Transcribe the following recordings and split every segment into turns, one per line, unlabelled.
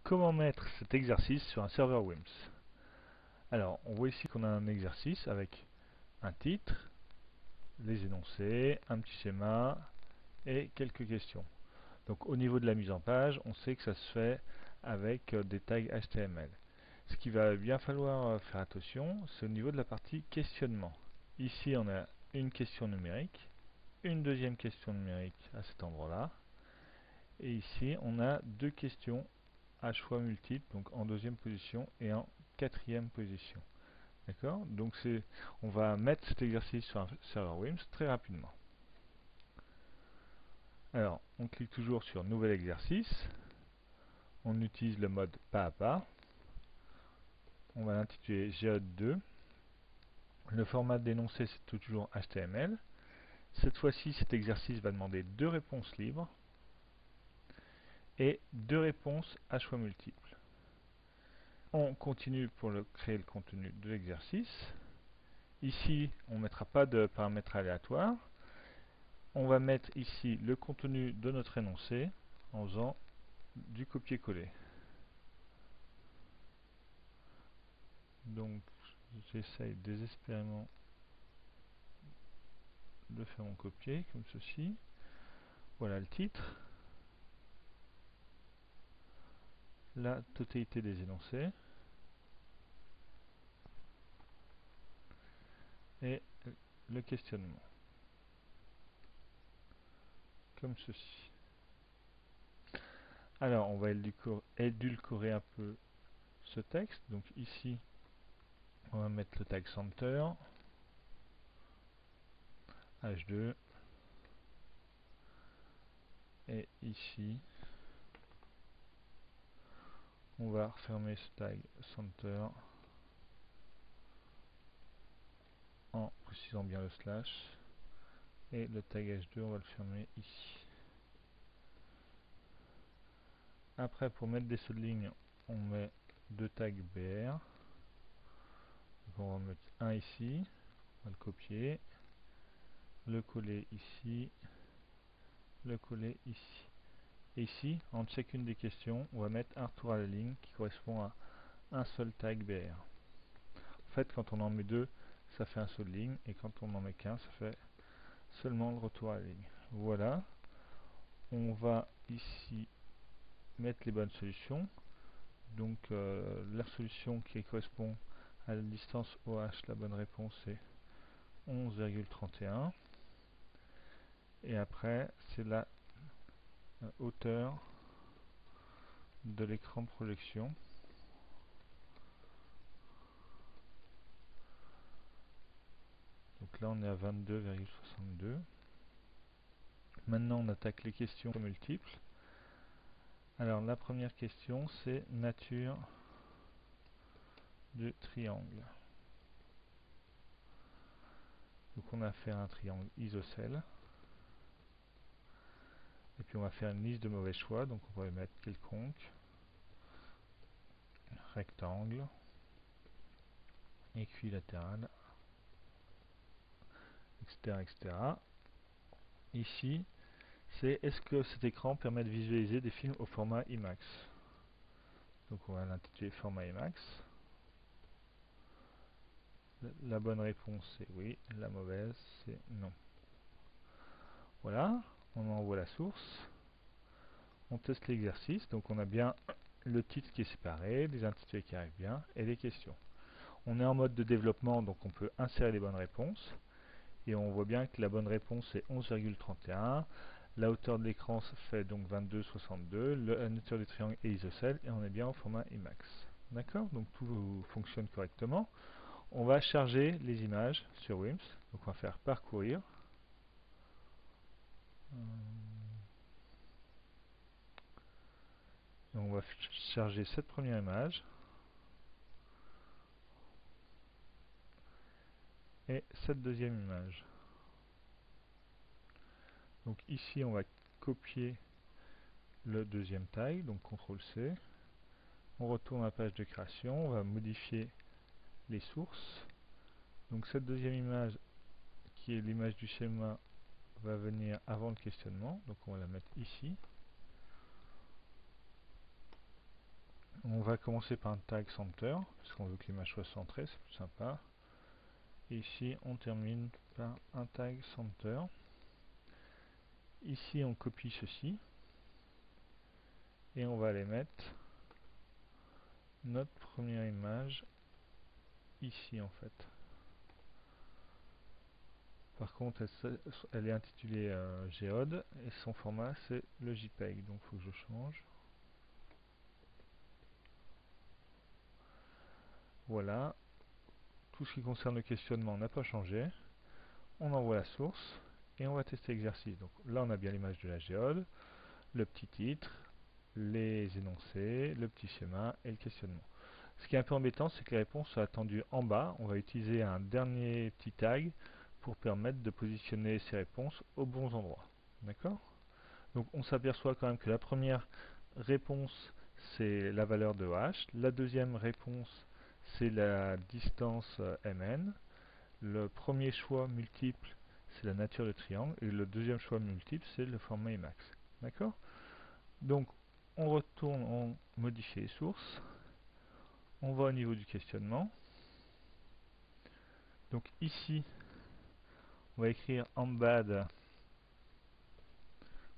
comment mettre cet exercice sur un serveur WIMS? Alors, on voit ici qu'on a un exercice avec un titre, les énoncés, un petit schéma et quelques questions. Donc au niveau de la mise en page, on sait que ça se fait avec des tags HTML. Ce qui va bien falloir faire attention, c'est au niveau de la partie questionnement. Ici, on a une question numérique, une deuxième question numérique à cet endroit-là, et ici, on a deux questions à choix multiples, donc en deuxième position et en quatrième position. D'accord? Donc on va mettre cet exercice sur un serveur WIMS très rapidement. Alors, on clique toujours sur Nouvel exercice. On utilise le mode pas à pas. On va l'intituler GEOD2. Le format d'énoncé, c'est toujours HTML. Cette fois-ci, cet exercice va demander deux réponses libres et deux réponses à choix multiples. On continue pour créer le contenu de l'exercice. Ici, on ne mettra pas de paramètres aléatoires. On va mettre ici le contenu de notre énoncé en faisant du copier-coller. Donc, j'essaye désespérément de faire mon copier comme ceci. Voilà le titre. La totalité des énoncés. Et le questionnement. Comme ceci. Alors, on va édulcorer un peu ce texte. Donc ici, on va mettre le tag center, H2, et ici, on va refermer ce tag center en précisant bien le slash, et le tag H2, on va le fermer ici. Après, pour mettre des sauts de ligne, on met deux tags BR. Donc on va mettre un ici, on va le copier, le coller ici, le coller ici. Et ici, entre chacune des questions, on va mettre un retour à la ligne qui correspond à un seul tag BR. En fait, quand on en met deux, ça fait un saut de ligne, et quand on en met qu'un, ça fait seulement le retour à la ligne. Voilà. On va ici mettre les bonnes solutions. Donc la solution qui correspond à la distance OH, la bonne réponse est 11,31. Et après, c'est la hauteur de l'écran de projection. Donc là, on est à 22,62. Maintenant, on attaque les questions multiples. Alors, la première question, c'est nature du triangle. Donc, on va faire un triangle isocèle. Et puis, on va faire une liste de mauvais choix. Donc, on va mettre quelconque, rectangle, équilatéral, etc., etc. Ici, c'est est-ce que cet écran permet de visualiser des films au format IMAX? Donc on va l'intituler format IMAX. La bonne réponse c'est oui, la mauvaise c'est non. Voilà, on envoie la source. On teste l'exercice, donc on a bien le titre qui est séparé, les intitulés qui arrivent bien et les questions. On est en mode de développement, donc on peut insérer les bonnes réponses. Et on voit bien que la bonne réponse est 11,31. La hauteur de l'écran fait donc 22,62. La nature du triangle est isocèle et on est bien au format IMAX. D'accord? Donc tout fonctionne correctement. On va charger les images sur WIMS. Donc on va faire parcourir. Et on va charger cette première image. Et cette deuxième image. Donc ici on va copier le deuxième tag. Donc CTRL-C. On retourne à la page de création. On va modifier les sources. Donc cette deuxième image qui est l'image du schéma va venir avant le questionnement, donc on va la mettre ici. va commencer par un tag center, parce qu'on veut que l'image soit centrée, c'est plus sympa. Et ici, on termine par un tag center. Ici, on copie ceci. Et on va aller mettre notre première image ici en fait. Par contre, elle est intitulée Geode et son format c'est le JPEG. Donc il faut que je change. Voilà. Tout ce qui concerne le questionnement n'a pas changé. On envoie la source et on va tester l'exercice. Donc là, on a bien l'image de la géode, le petit titre, les énoncés, le petit schéma et le questionnement. Ce qui est un peu embêtant, c'est que les réponses sont attendues en bas. On va utiliser un dernier petit tag pour permettre de positionner ces réponses aux bons endroits. D'accord? Donc on s'aperçoit quand même que la première réponse, c'est la valeur de h. La deuxième réponse, c'est la distance mn. Le premier choix multiple, c'est la nature de triangle. Et le deuxième choix multiple, c'est le format Emacs. D'accord? Donc on retourne, on modifie les sources. On va au niveau du questionnement. Donc ici, on va écrire embed,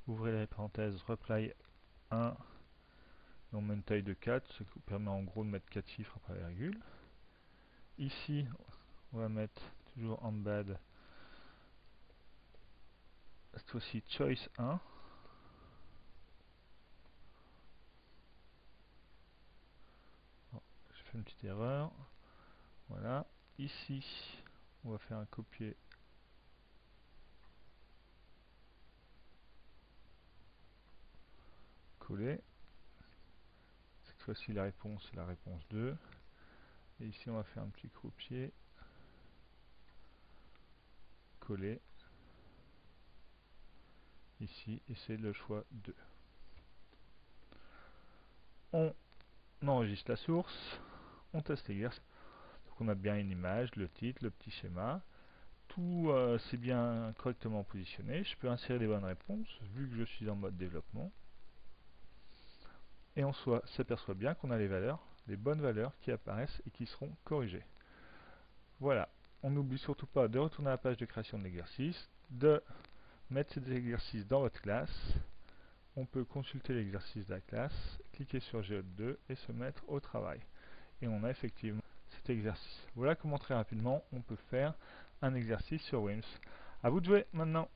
ouvrez les parenthèses, reply 1, et on met une taille de 4, ce qui permet en gros de mettre 4 chiffres après la virgule. Ici, on va mettre toujours embed, cette fois-ci choice 1. Bon, j'ai fait une petite erreur. Voilà. Ici, on va faire un copier. Coller. Cette fois-ci, la réponse est la réponse 2. Et ici, on va faire un petit copier. Coller. Ici, et c'est le choix 2. On enregistre la source. On teste l'exercice. Donc on a bien une image, le titre, le petit schéma. Tout c'est bien correctement positionné. Je peux insérer les bonnes réponses vu que je suis en mode développement. Et on s'aperçoit bien qu'on a les valeurs, les bonnes valeurs qui apparaissent et qui seront corrigées. Voilà. On n'oublie surtout pas de retourner à la page de création de l'exercice, de mettre ces exercices dans votre classe. On peut consulter l'exercice de la classe, cliquer sur Géode 2 et se mettre au travail. Et on a effectivement cet exercice. Voilà comment très rapidement on peut faire un exercice sur WIMS. À vous de jouer maintenant.